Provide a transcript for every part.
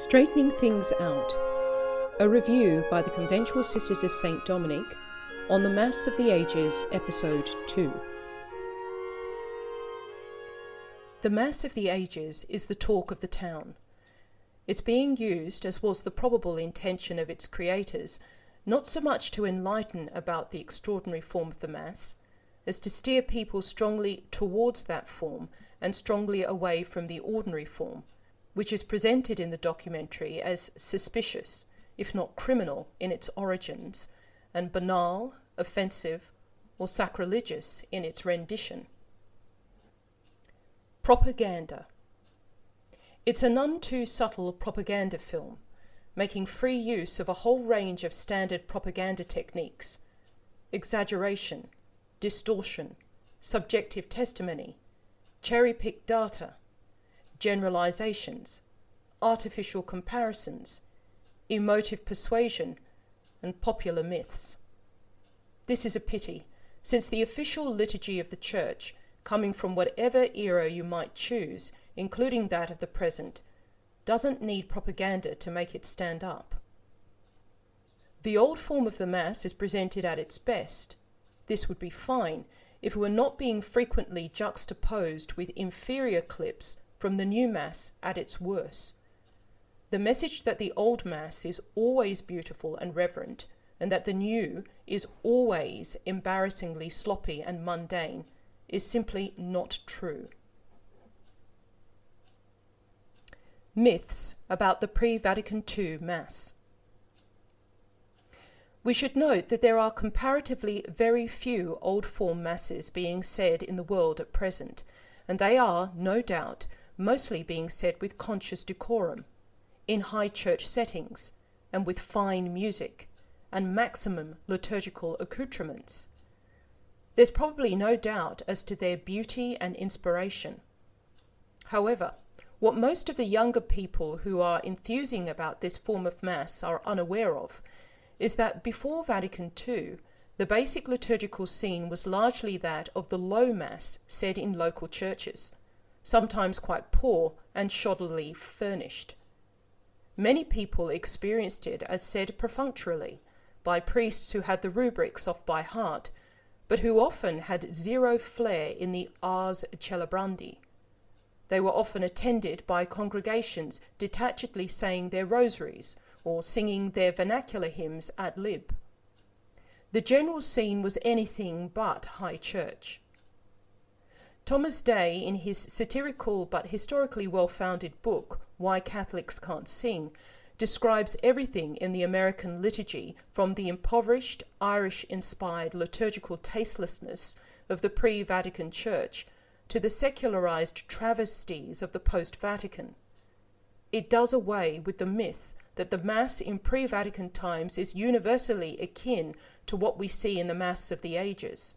Straightening Things Out, a review by the Conventual Sisters of St. Dominic on the Mass of the Ages, Episode 2. The Mass of the Ages is the talk of the town. It's being used, as was the probable intention of its creators, not so much to enlighten about the extraordinary form of the Mass, as to steer people strongly towards that form and strongly away from the ordinary form, which is presented in the documentary as suspicious, if not criminal, in its origins, and banal, offensive, or sacrilegious in its rendition. Propaganda. It's a none too subtle propaganda film, making free use of a whole range of standard propaganda techniques: exaggeration, distortion, subjective testimony, cherry-picked data, generalizations, artificial comparisons, emotive persuasion, and popular myths. This is a pity, since the official liturgy of the Church, coming from whatever era you might choose, including that of the present, doesn't need propaganda to make it stand up. The old form of the Mass is presented at its best. This would be fine if it were not being frequently juxtaposed with inferior clips from the new Mass at its worst. The message that the old Mass is always beautiful and reverent, and that the new is always embarrassingly sloppy and mundane, is simply not true. Myths about the pre-Vatican II Mass. We should note that there are comparatively very few old form Masses being said in the world at present, and they are, no doubt, mostly being said with conscious decorum, in high church settings, and with fine music, and maximum liturgical accoutrements. There's probably no doubt as to their beauty and inspiration. However, what most of the younger people who are enthusing about this form of Mass are unaware of is that before Vatican II, the basic liturgical scene was largely that of the low Mass said in local churches, sometimes quite poor and shoddily furnished. Many people experienced it as said perfunctorily, by priests who had the rubrics off by heart, but who often had zero flair in the ars celebrandi. They were often attended by congregations detachedly saying their rosaries or singing their vernacular hymns ad lib. The general scene was anything but high church. Thomas Day, in his satirical but historically well-founded book, Why Catholics Can't Sing, describes everything in the American liturgy, from the impoverished, Irish-inspired liturgical tastelessness of the pre-Vatican Church to the secularized travesties of the post-Vatican. It does away with the myth that the Mass in pre-Vatican times is universally akin to what we see in the Mass of the Ages.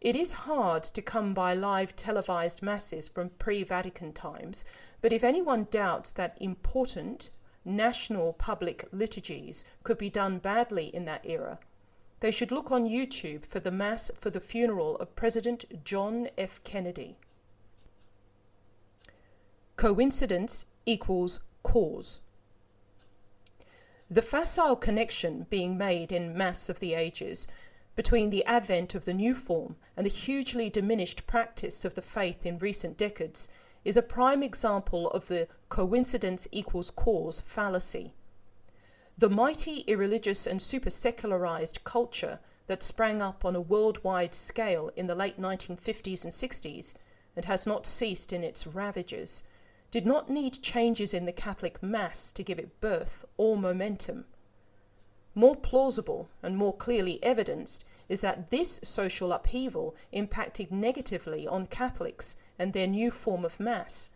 It is hard to come by live televised Masses from pre-Vatican times, but if anyone doubts that important, national public liturgies could be done badly in that era, they should look on YouTube for the Mass for the funeral of President John F. Kennedy. Coincidence equals cause. The facile connection being made in Mass of the Ages between the advent of the new form and the hugely diminished practice of the faith in recent decades is a prime example of the coincidence equals cause fallacy. The mighty irreligious and super-secularized culture that sprang up on a worldwide scale in the late 1950s and 60s and has not ceased in its ravages did not need changes in the Catholic Mass to give it birth or momentum. More plausible and more clearly evidenced is that this social upheaval impacted negatively on Catholics and their new form of Mass,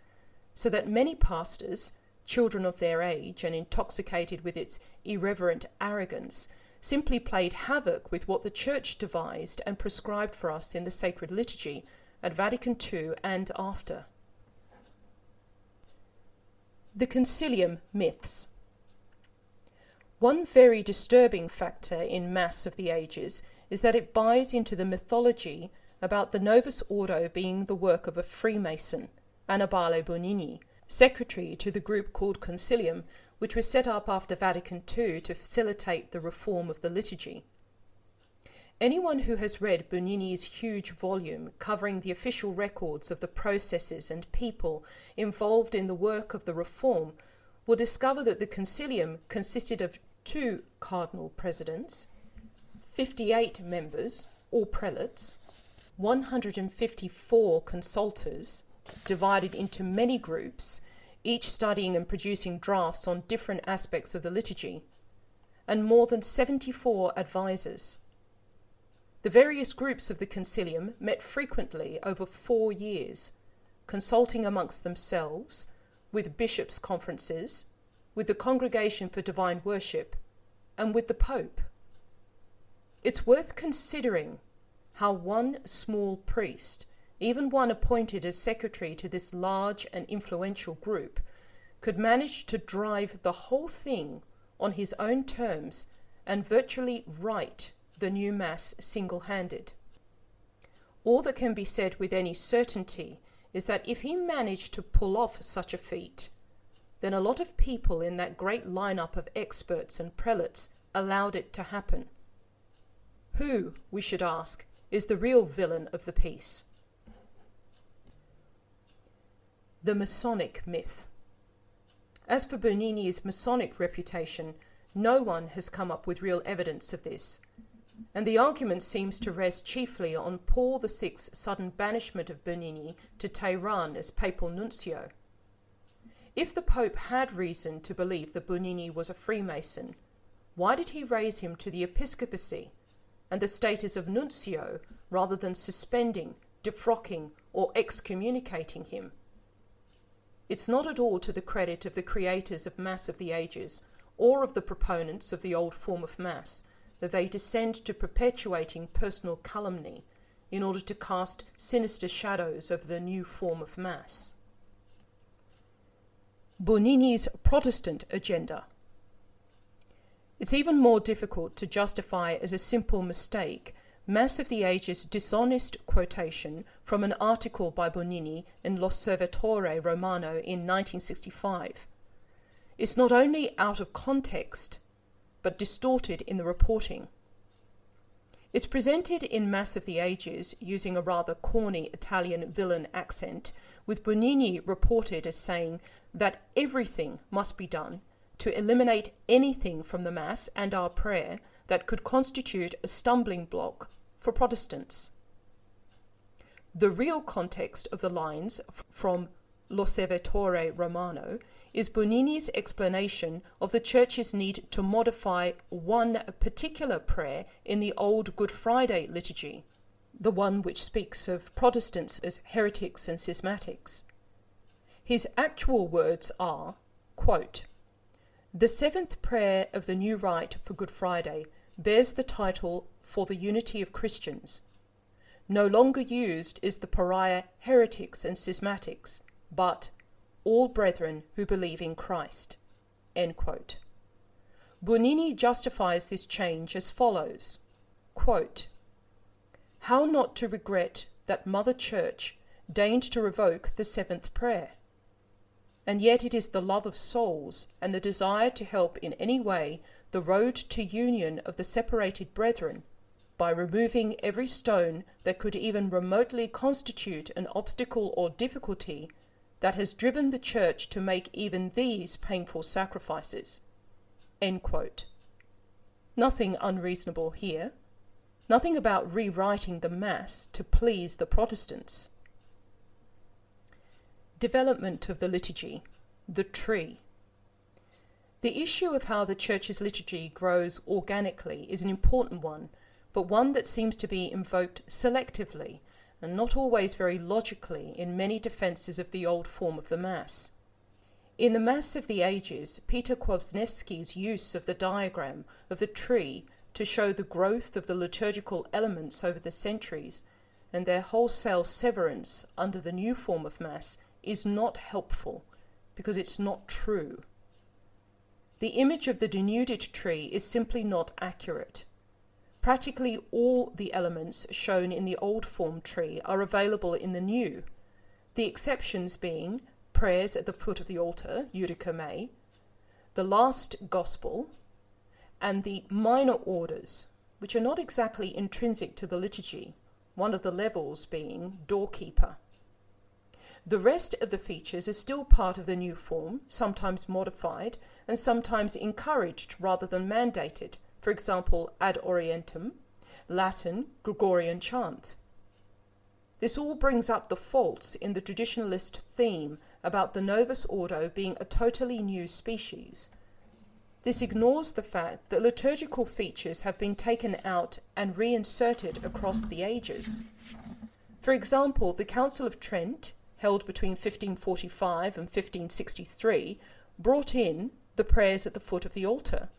so that many pastors, children of their age and intoxicated with its irreverent arrogance, simply played havoc with what the Church devised and prescribed for us in the Sacred Liturgy at Vatican II and after. The Concilium myths. One very disturbing factor in Mass of the Ages is that it buys into the mythology about the Novus Ordo being the work of a Freemason, Anabalo Bonini, secretary to the group called Concilium, which was set up after Vatican II to facilitate the reform of the liturgy. Anyone who has read Bonini's huge volume covering the official records of the processes and people involved in the work of the reform will discover that the Concilium consisted of 2 cardinal presidents, 58 members, or prelates, 154 consultors, divided into many groups, each studying and producing drafts on different aspects of the liturgy, and more than 74 advisors. The various groups of the Concilium met frequently over 4 years, consulting amongst themselves, with bishops' conferences, with the Congregation for Divine Worship, and with the Pope. It's worth considering how one small priest, even one appointed as secretary to this large and influential group, could manage to drive the whole thing on his own terms and virtually write the new Mass single-handed. All that can be said with any certainty is that if he managed to pull off such a feat, then a lot of people in that great lineup of experts and prelates allowed it to happen. Who, we should ask, is the real villain of the piece? The Masonic myth. As for Bonini's Masonic reputation, no one has come up with real evidence of this, and the argument seems to rest chiefly on Paul VI's sudden banishment of Bonini to Tehran as papal nuncio. If the Pope had reason to believe that Bonini was a Freemason, why did he raise him to the episcopacy and the status of nuncio rather than suspending, defrocking, or excommunicating him? It's not at all to the credit of the creators of Mass of the Ages or of the proponents of the old form of Mass that they descend to perpetuating personal calumny in order to cast sinister shadows over the new form of Mass. Bonini's Protestant agenda. It's even more difficult to justify as a simple mistake Mass of the Ages' dishonest quotation from an article by Bonini in L'Osservatore Romano in 1965. It's not only out of context, but distorted in the reporting. It's presented in Mass of the Ages using a rather corny Italian villain accent, with Bonini reported as saying that everything must be done to eliminate anything from the Mass and our prayer that could constitute a stumbling block for Protestants. The real context of the lines from L'Osservatore Romano is Bonini's explanation of the Church's need to modify one particular prayer in the old Good Friday liturgy, the one which speaks of Protestants as heretics and schismatics. His actual words are, quote, "The 7th prayer of the new rite for Good Friday bears the title For the Unity of Christians. No longer used is the pariah heretics and schismatics, but all brethren who believe in Christ." End quote. Bonini justifies this change as follows, quote, "How not to regret that Mother Church deigned to revoke the 7th prayer? And yet it is the love of souls and the desire to help in any way the road to union of the separated brethren, by removing every stone that could even remotely constitute an obstacle or difficulty, that has driven the Church to make even these painful sacrifices." End quote. Nothing unreasonable here. Nothing about rewriting the Mass to please the Protestants. Development of the liturgy, the tree. The issue of how the Church's liturgy grows organically is an important one, but one that seems to be invoked selectively and not always very logically in many defences of the old form of the Mass. In the Mass of the Ages, Peter Kwasniewski's use of the diagram of the tree to show the growth of the liturgical elements over the centuries and their wholesale severance under the new form of Mass is not helpful, because it's not true. The image of the denuded tree is simply not accurate. Practically all the elements shown in the old form tree are available in the new, the exceptions being prayers at the foot of the altar, Judica Me, the last gospel, and the minor orders, which are not exactly intrinsic to the liturgy, one of the levels being doorkeeper. The rest of the features are still part of the new form, sometimes modified and sometimes encouraged rather than mandated, for example, ad orientem, Latin, Gregorian chant. This all brings up the faults in the traditionalist theme about the Novus Ordo being a totally new species. This ignores the fact that liturgical features have been taken out and reinserted across the ages. For example, the Council of Trent, held between 1545 and 1563, brought in the prayers at the foot of the altar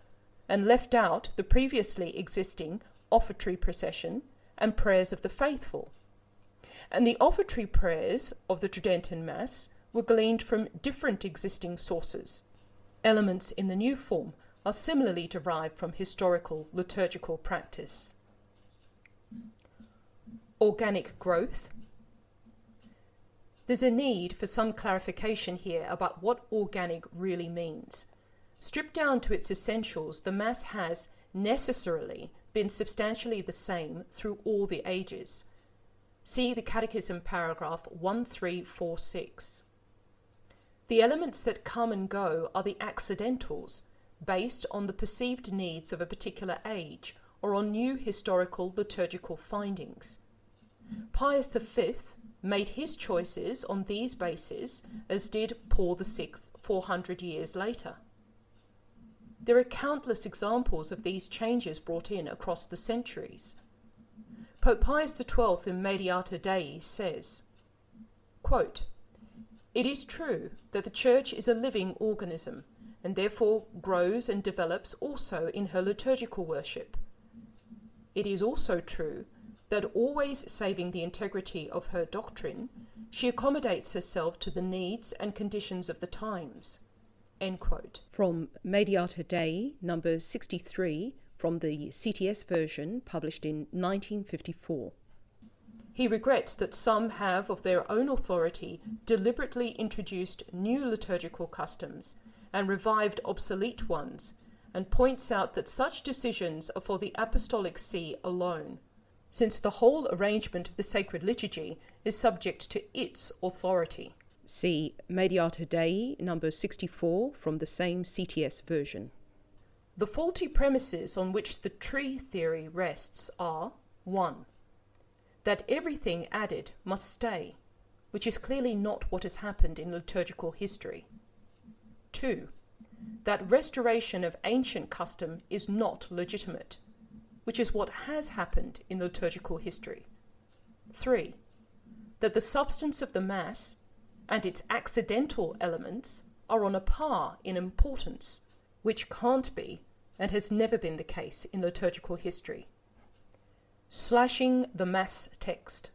and left out the previously existing offertory procession and prayers of the faithful. And the offertory prayers of the Tridentine Mass were gleaned from different existing sources. Elements in the new form are similarly derived from historical liturgical practice. Organic growth. There's a need for some clarification here about what organic really means. Stripped down to its essentials, the Mass has necessarily been substantially the same through all the ages. See the Catechism paragraph 1346. The elements that come and go are the accidentals, based on the perceived needs of a particular age or on new historical liturgical findings. Pius V made his choices on these bases, as did Paul VI 400 years later. There are countless examples of these changes brought in across the centuries. Pope Pius XII in Mediator Dei says, quote, "It is true that the Church is a living organism, and therefore grows and develops also in her liturgical worship. It is also true that, always saving the integrity of her doctrine, she accommodates herself to the needs and conditions of the times." End quote. From Mediator Dei, number 63, from the CTS version published in 1954. He regrets that some have, of their own authority, deliberately introduced new liturgical customs and revived obsolete ones, and points out that such decisions are for the Apostolic See alone, since the whole arrangement of the Sacred Liturgy is subject to its authority. See Mediator Dei, number 64, from the same CTS version. The faulty premises on which the tree theory rests are 1. That everything added must stay, which is clearly not what has happened in liturgical history. 2. That restoration of ancient custom is not legitimate, which is what has happened in liturgical history. 3. That the substance of the Mass and its accidental elements are on a par in importance, which can't be and has never been the case in liturgical history. Slashing the Mass text.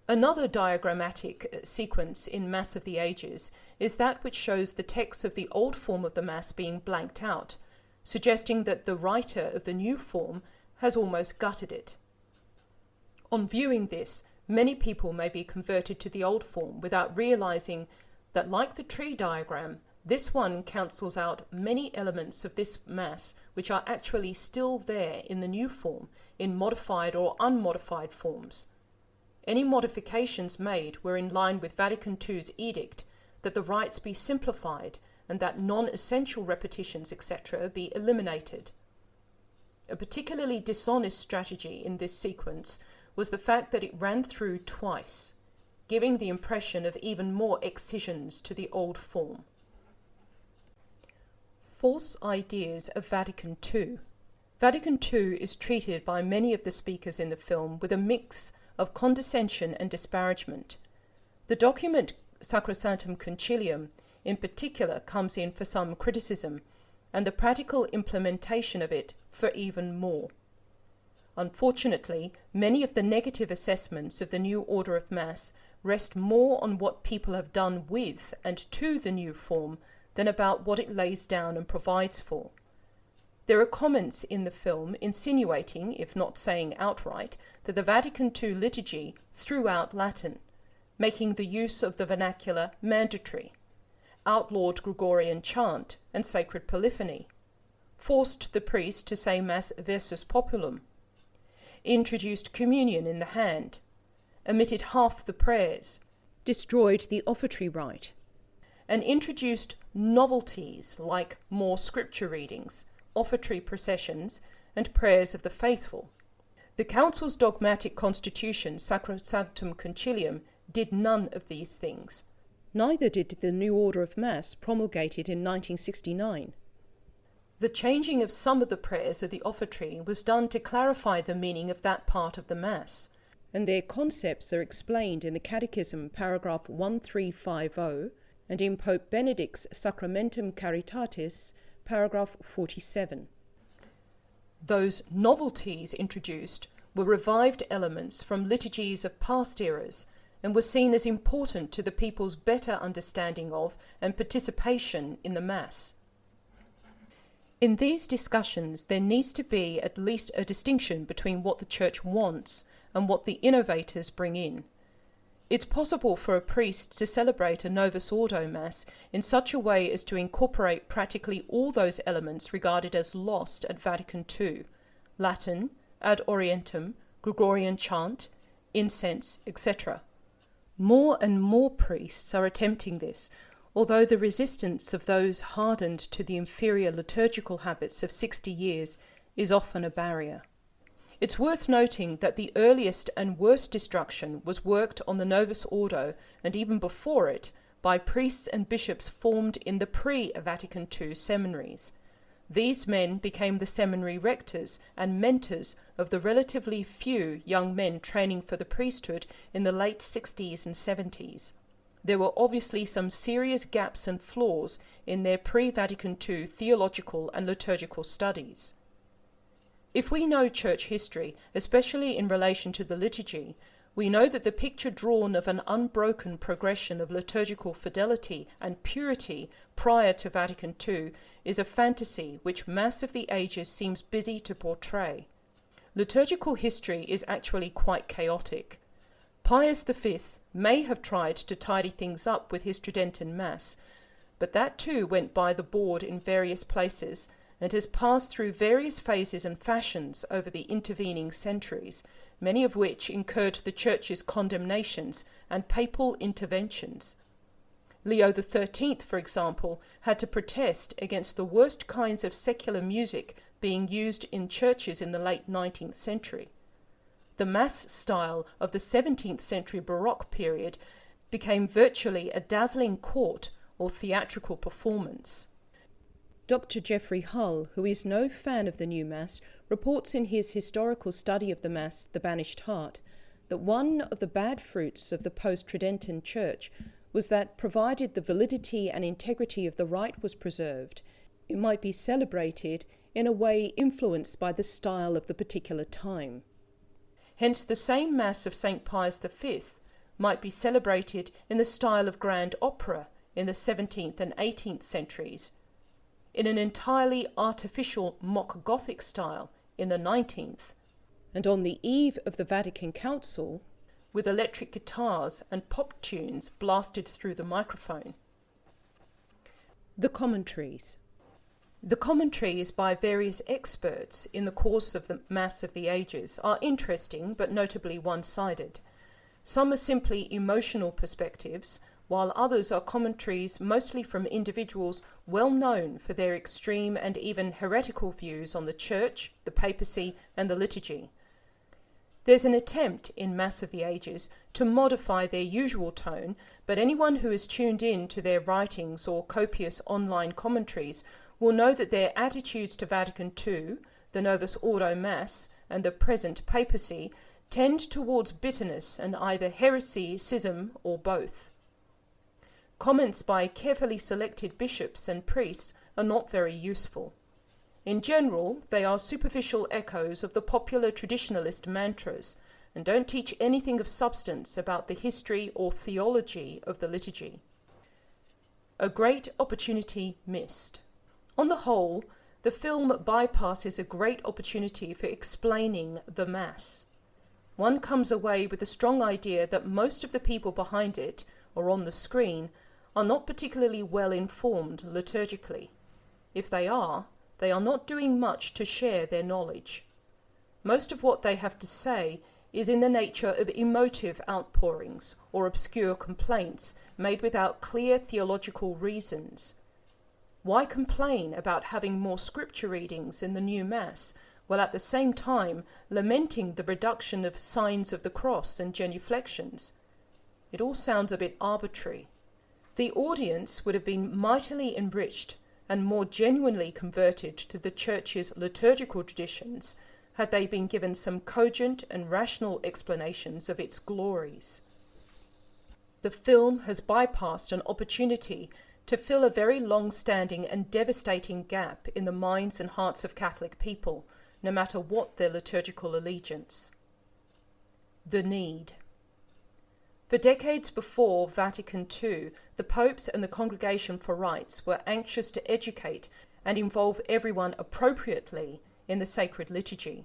Another diagrammatic sequence in Mass of the Ages is that which shows the text of the old form of the Mass being blanked out, suggesting that the writer of the new form has almost gutted it. On viewing this, many people may be converted to the old form without realizing that, like the tree diagram, this one cancels out many elements of this Mass which are actually still there in the new form, in modified or unmodified forms. Any modifications made were in line with Vatican II's edict that the rites be simplified and that non-essential repetitions, etc., be eliminated. A particularly dishonest strategy in this sequence was the fact that it ran through twice, giving the impression of even more excisions to the old form. False ideas of Vatican II. Vatican II is treated by many of the speakers in the film with a mix of condescension and disparagement. The document Sacrosanctum Concilium in particular comes in for some criticism, and the practical implementation of it for even more. Unfortunately, many of the negative assessments of the new order of Mass rest more on what people have done with and to the new form than about what it lays down and provides for. There are comments in the film insinuating, if not saying outright, that the Vatican II liturgy threw out Latin. making the use of the vernacular mandatory, outlawed Gregorian chant and sacred polyphony, forced the priest to say Mass versus populum, introduced communion in the hand, omitted half the prayers, destroyed the offertory rite, and introduced novelties like more scripture readings, offertory processions, and prayers of the faithful. The Council's dogmatic constitution, Sacrosanctum Concilium, did none of these things. Neither did the new order of Mass promulgated in 1969. The changing of some of the prayers of the offertory was done to clarify the meaning of that part of the Mass, and their concepts are explained in the Catechism, paragraph 1350, and in Pope Benedict's Sacramentum Caritatis, paragraph 47. Those novelties introduced were revived elements from liturgies of past eras and were seen as important to the people's better understanding of and participation in the Mass. In these discussions, there needs to be at least a distinction between what the Church wants and what the innovators bring in. It's possible for a priest to celebrate a Novus Ordo Mass in such a way as to incorporate practically all those elements regarded as lost at Vatican II: Latin, ad orientem, Gregorian chant, incense, etc. More and more priests are attempting this, although the resistance of those hardened to the inferior liturgical habits of 60 years is often a barrier. It's worth noting that the earliest and worst destruction was worked on the Novus Ordo, and even before it, by priests and bishops formed in the pre-Vatican II seminaries. These men became the seminary rectors and mentors of the relatively few young men training for the priesthood in the late 60s and 70s. There were obviously some serious gaps and flaws in their pre-Vatican II theological and liturgical studies. If we know church history, especially in relation to the liturgy, we know that the picture drawn of an unbroken progression of liturgical fidelity and purity prior to Vatican II is a fantasy which Mass of the Ages seems busy to portray. Liturgical history is actually quite chaotic. Pius V may have tried to tidy things up with his Tridentine Mass, but that too went by the board in various places and has passed through various phases and fashions over the intervening centuries, many of which incurred the Church's condemnations and papal interventions. Leo XIII, for example, had to protest against the worst kinds of secular music being used in churches in the late 19th century. The Mass style of the 17th century Baroque period became virtually a dazzling court or theatrical performance. Dr. Geoffrey Hull, who is no fan of the new Mass, reports in his historical study of the Mass, The Banished Heart, that one of the bad fruits of the post-Tridentine Church was that, provided the validity and integrity of the rite was preserved, it might be celebrated in a way influenced by the style of the particular time. Hence, the same Mass of St. Pius V might be celebrated in the style of grand opera in the 17th and 18th centuries, in an entirely artificial mock Gothic style in the 19th, and on the eve of the Vatican Council, with electric guitars and pop tunes blasted through the microphone. The commentaries. The commentaries by various experts in the course of the Mass of the Ages are interesting but notably one-sided. Some are simply emotional perspectives, while others are commentaries mostly from individuals well known for their extreme and even heretical views on the Church, the papacy, and the liturgy. There's an attempt in Mass of the Ages to modify their usual tone, but anyone who has tuned in to their writings or copious online commentaries will know that their attitudes to Vatican II, the Novus Ordo Mass, and the present papacy tend towards bitterness and either heresy, schism, or both. Comments by carefully selected bishops and priests are not very useful. In general, they are superficial echoes of the popular traditionalist mantras and don't teach anything of substance about the history or theology of the liturgy. A great opportunity missed. On the whole, the film bypasses a great opportunity for explaining the Mass. one comes away with a strong idea that most of the people behind it, or on the screen, are not particularly well informed liturgically. If they are not doing much to share their knowledge. Most of what they have to say is in the nature of emotive outpourings or obscure complaints made without clear theological reasons. Why complain about having more scripture readings in the new Mass, while at the same time lamenting the reduction of signs of the cross and genuflections? It all sounds a bit arbitrary. The audience would have been mightily enriched and more genuinely converted to the Church's liturgical traditions had they been given some cogent and rational explanations of its glories. The film has bypassed an opportunity to fill a very long-standing and devastating gap in the minds and hearts of Catholic people, no matter what their liturgical allegiance. The need. For decades before Vatican II, the popes and the Congregation for Rights were anxious to educate and involve everyone appropriately in the Sacred Liturgy.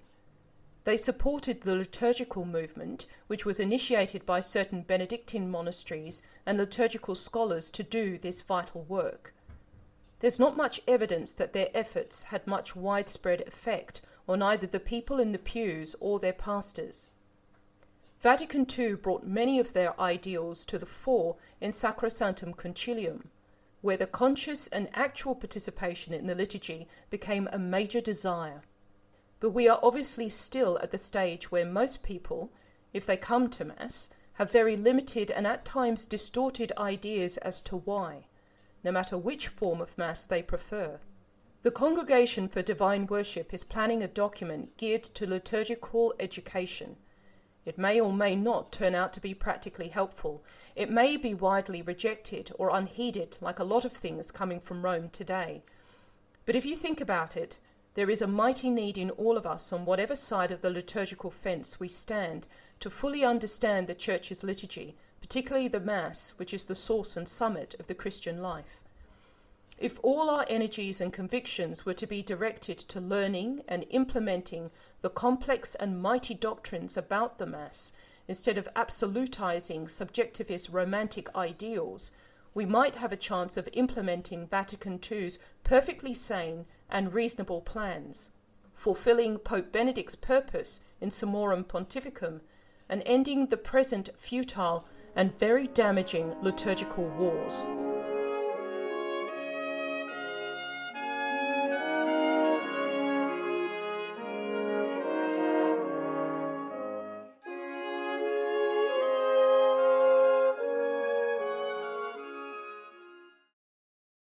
They supported the liturgical movement, which was initiated by certain Benedictine monasteries and liturgical scholars to do this vital work. There's not much evidence that their efforts had much widespread effect on either the people in the pews or their pastors. Vatican II brought many of their ideals to the fore in Sacrosanctum Concilium, where the conscious and actual participation in the liturgy became a major desire. But we are obviously still at the stage where most people, if they come to Mass, have very limited and at times distorted ideas as to why, no matter which form of Mass they prefer. The Congregation for Divine Worship is planning a document geared to liturgical education. It may or may not turn out to be practically helpful. It may be widely rejected or unheeded, like a lot of things coming from Rome today. But if you think about it, there is a mighty need in all of us, on whatever side of the liturgical fence we stand, to fully understand the Church's liturgy, particularly the Mass, which is the source and summit of the Christian life. If all our energies and convictions were to be directed to learning and implementing the complex and mighty doctrines about the Mass, instead of absolutizing subjectivist romantic ideals, we might have a chance of implementing Vatican II's perfectly sane and reasonable plans, fulfilling Pope Benedict's purpose in Summorum Pontificum, and ending the present futile and very damaging liturgical wars.